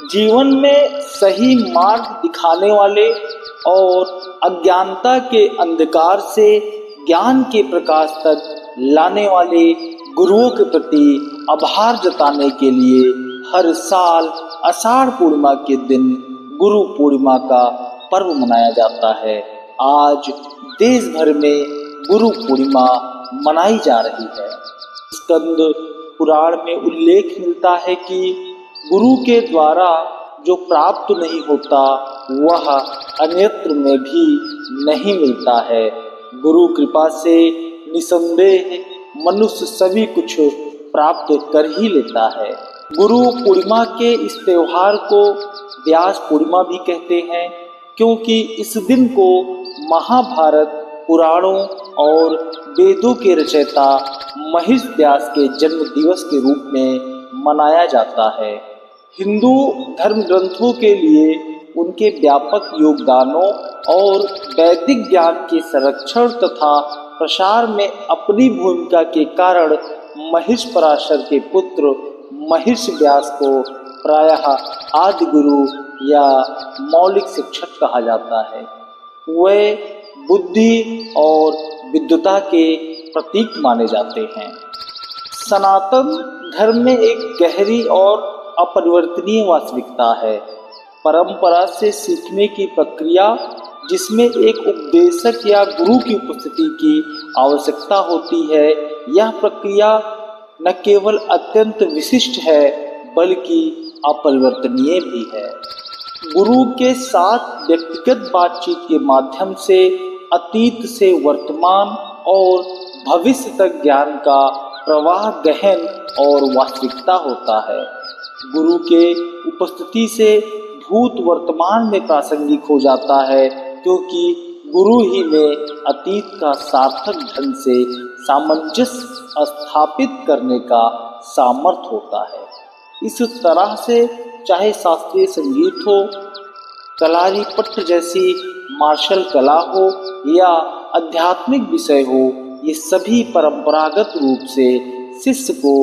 जीवन में सही मार्ग दिखाने वाले और अज्ञानता के अंधकार से ज्ञान के प्रकाश तक लाने वाले गुरुओं के प्रति आभार जताने के लिए हर साल आषाढ़ पूर्णिमा के दिन गुरु पूर्णिमा का पर्व मनाया जाता है। आज देश भर में गुरु पूर्णिमा मनाई जा रही है। स्कंद पुराण में उल्लेख मिलता है कि गुरु के द्वारा जो प्राप्त नहीं होता वह अन्यत्र में भी नहीं मिलता है। गुरु कृपा से निसंदेह मनुष्य सभी कुछ प्राप्त कर ही लेता है। गुरु पूर्णिमा के इस त्योहार को व्यास पूर्णिमा भी कहते हैं, क्योंकि इस दिन को महाभारत पुराणों और वेदों के रचयिता महिष व्यास के जन्म दिवस के रूप में मनाया जाता है। हिंदू धर्म ग्रंथों के लिए उनके व्यापक योगदानों और वैदिक ज्ञान के संरक्षण तथा प्रसार में अपनी भूमिका के कारण महिष पराशर के पुत्र महिष व्यास को प्रायः आदि गुरु या मौलिक शिक्षक कहा जाता है। वे बुद्धि और विद्वता के प्रतीक माने जाते हैं। सनातन धर्म में एक गहरी और अपरिवर्तनीय वास्तविकता है। परंपरा से सीखने की प्रक्रिया, जिसमें एक उपदेशक या गुरु की उपस्थिति की आवश्यकता होती है, यह प्रक्रिया न केवल अत्यंत विशिष्ट है बल्कि अपरिवर्तनीय भी है। गुरु के साथ व्यक्तिगत बातचीत के माध्यम से अतीत से वर्तमान और भविष्य तक ज्ञान का प्रवाह गहन और वास्तविकता होता है। गुरु के उपस्थिति से भूत वर्तमान में प्रासंगिक हो जाता है, क्योंकि गुरु ही में अतीत का सार्थक ढंग से सामंजस्य स्थापित करने का सामर्थ्य होता है। इस तरह से चाहे शास्त्रीय संगीत हो, कलारी पट्ट जैसी मार्शल कला हो या आध्यात्मिक विषय हो, ये सभी परंपरागत रूप से शिष्य को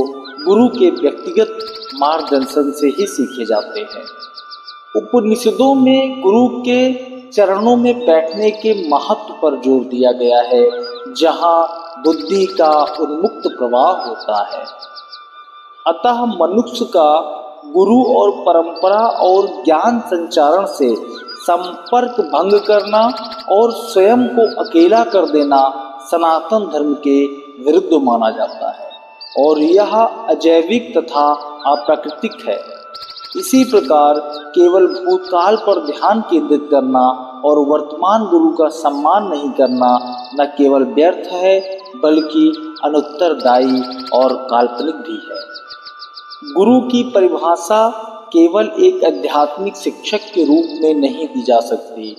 गुरु के व्यक्तिगत मार्गदर्शन से ही सीखे जाते हैं। उपनिषदों में गुरु के चरणों में बैठने के महत्व पर जोर दिया गया है, जहाँ बुद्धि का उन्मुक्त प्रवाह होता है। अतः मनुष्य का गुरु और परंपरा और ज्ञान संचारण से संपर्क भंग करना और स्वयं को अकेला कर देना सनातन धर्म के विरुद्ध माना जाता है और यह अजैविक तथा अप्राकृतिक है। इसी प्रकार केवल भूतकाल पर ध्यान केंद्रित करना और वर्तमान गुरु का सम्मान नहीं करना न केवल व्यर्थ है बल्कि अनुत्तरदायी और काल्पनिक भी है। गुरु की परिभाषा केवल एक आध्यात्मिक शिक्षक के रूप में नहीं दी जा सकती।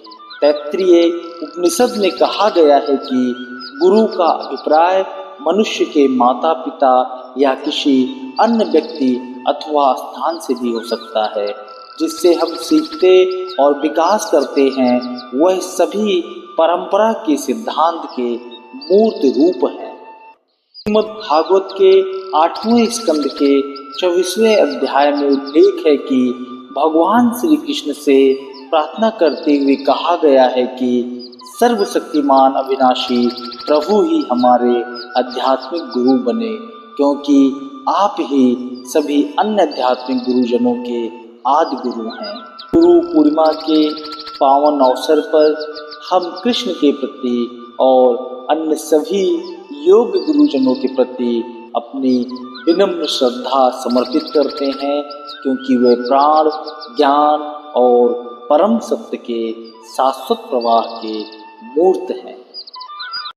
तैत्तिरीय उपनिषद में कहा गया है कि गुरु का अभिप्राय मनुष्य के माता पिता या किसी अन्य व्यक्ति अथवा स्थान से भी हो सकता है। जिससे हम सीखते और विकास करते हैं, वह सभी परंपरा के सिद्धांत के मूर्त रूप हैं। श्रीमद् भागवत के 8वें स्कंद के 24वें अध्याय में उल्लेख है कि भगवान श्री कृष्ण से प्रार्थना करते हुए कहा गया है कि सर्वशक्तिमान अविनाशी प्रभु ही हमारे आध्यात्मिक गुरु बने, क्योंकि आप ही सभी अन्य आध्यात्मिक गुरुजनों के आदि गुरु हैं। गुरु पूर्णिमा के पावन अवसर पर हम कृष्ण के प्रति और अन्य सभी योग्य गुरुजनों के प्रति अपनी विनम्र श्रद्धा समर्पित करते हैं, क्योंकि वे प्राण, ज्ञान और परम सत्य के शाश्वत प्रवाह के मूर्त हैं।